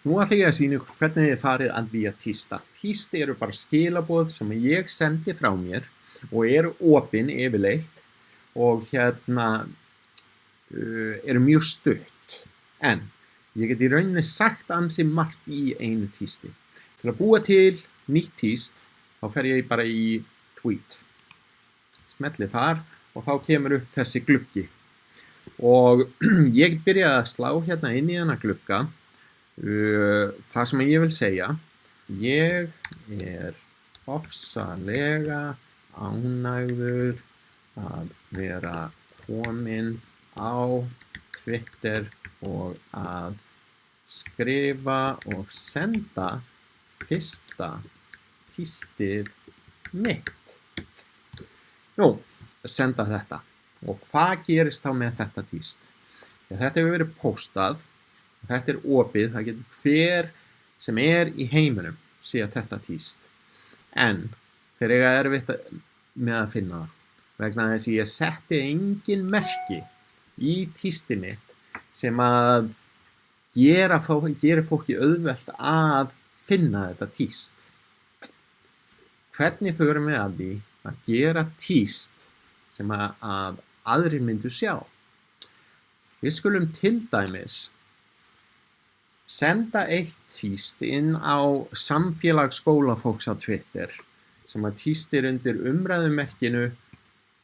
Nú ætla ég að sýna ykkur hvernig þið farið að því að tísta. Tíst eru bara skilaboð sem ég sendi frá mér og eru opin yfirleitt og eru mjög stutt. En ég get í rauninni sagt ansi margt í einu tísti. Til að búa til nýtt tíst þá fer ég bara í tweet. Smelli þar og þá kemur upp þessi gluggi. Og ég byrjaði að slá hérna inn í þennan glugga. Það sem ég vil segja, ég ofsalega ánægður að vera kominn á Twitter og að skrifa og senda fyrsta tístið mitt. Nú, senda þetta. Og hvað gerist þá með þetta tíst? Þetta hefur verið postað. Þetta opið, það getur hver sem í heiminum sé þetta tíst. En þeir eiga erfitt með að finna það. Vegna þess að ég setti engin merki í tístið mitt sem að gera fólki auðvelt að finna þetta tíst. Hvernig förum við að því að gera tíst sem að aðrir myndu sjá? Við skulum til dæmis senda eitt tíst inn á samfélag skólafólks á Twitter sem að tístir undir umræðumerkinu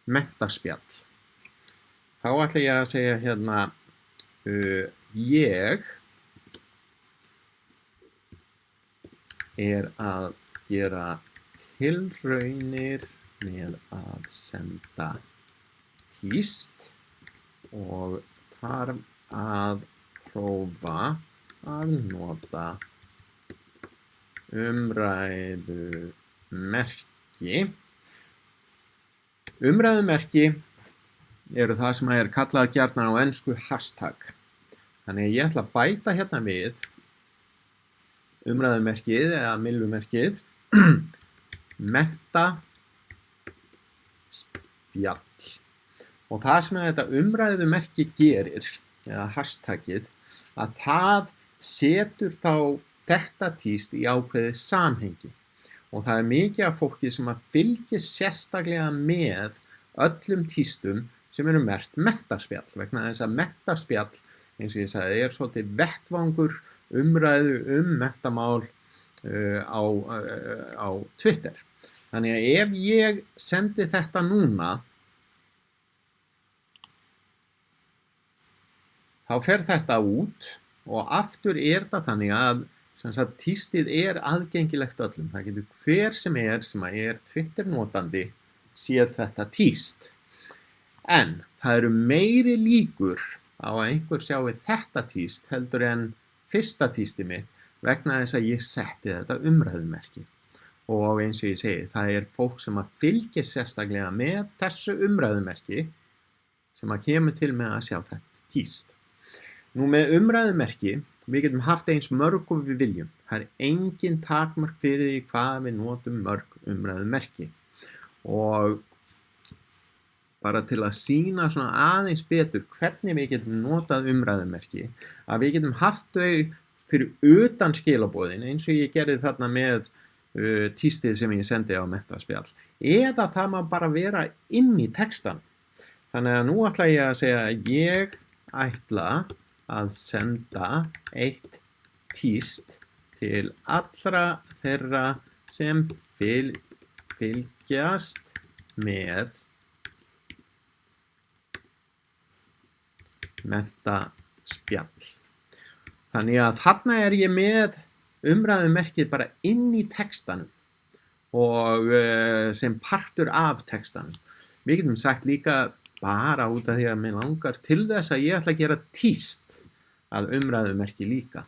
menntaspjall. Þá ætla ég að segja hérna ég að gera tilraunir með að senda tíst og þarf að prófa að nota umræðumerki. Umræðumerki eru það sem kallað gjarnan á ensku hashtag. Þannig að ég ætla að bæta hérna við umræðumerkið eða myllumerkið menntaspjall. Og það sem þetta umræðumerki gerir, eða hashtagið, að það setur þá þetta tíst í ákveðið samhengi. Og það mikið af fólki sem að fylgist sérstaklega með öllum tístum sem eru merkt menntaspjall. Vegna þess að menntaspjall, eins og ég sagði, svolítið vettvangur umræðu menntamál á Twitter. Þannig að ef ég sendi þetta núna, þá fer þetta út og aftur þetta þannig að tístið aðgengilegt öllum. Það getur hver sem Twitter notandi séð þetta tíst. En það eru meiri líkur á að einhver sjái þetta tíst heldur en fyrsta tístið mitt vegna þess að ég setti þetta umræðumerki. Og eins og ég segi, það fólk sem að fylgist sérstaklega með þessu umræðumerki sem að kemur til með að sjá þetta tíst. Nú með umræðumerki, við getum haft eins mörg og við viljum. Það engin takmark fyrir því hvað við notum mörg umræðumerki. Og bara til að sýna svona aðeins betur hvernig við getum notað umræðumerki, að við getum haft þau fyrir utan skilaboðin, eins og ég gerði þarna með tístið sem ég sendi á menntaspjall. Eða það má bara vera inn í textan. Þannig að nú ætla ég að segja að ég ætla að senda eitt tíst til allra þeirra sem fylgjast með menntaspjall. Þannig að þarna ég með umræðumerkið bara inn í textanum og sem partur af textanum. Við getum sagt líka bara út af því að mér langar til þess að ég ætla að gera tíst að umræðumerki líka.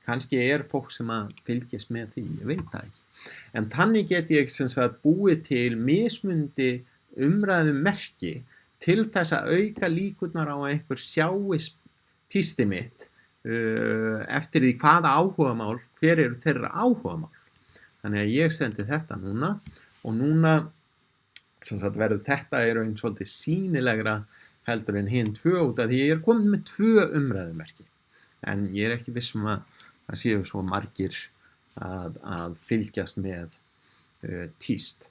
Kannski fólk sem að fylgjast með því, ég veit það ekki. En þannig get ég búið til mismundi umræðumerki til þess að auka líkurnar á að einhver sjái tístið mitt eftir því hvaða áhugamál, hver eru þeirra áhugamál. Þannig að ég sendi þetta núna og núna verður þetta einn svolítið sýnilegra heldur en hinn tvö út af því ég komin með 2 umræðumerki. En ég ekki viss að það séu svo margir að fylgjast með tíst.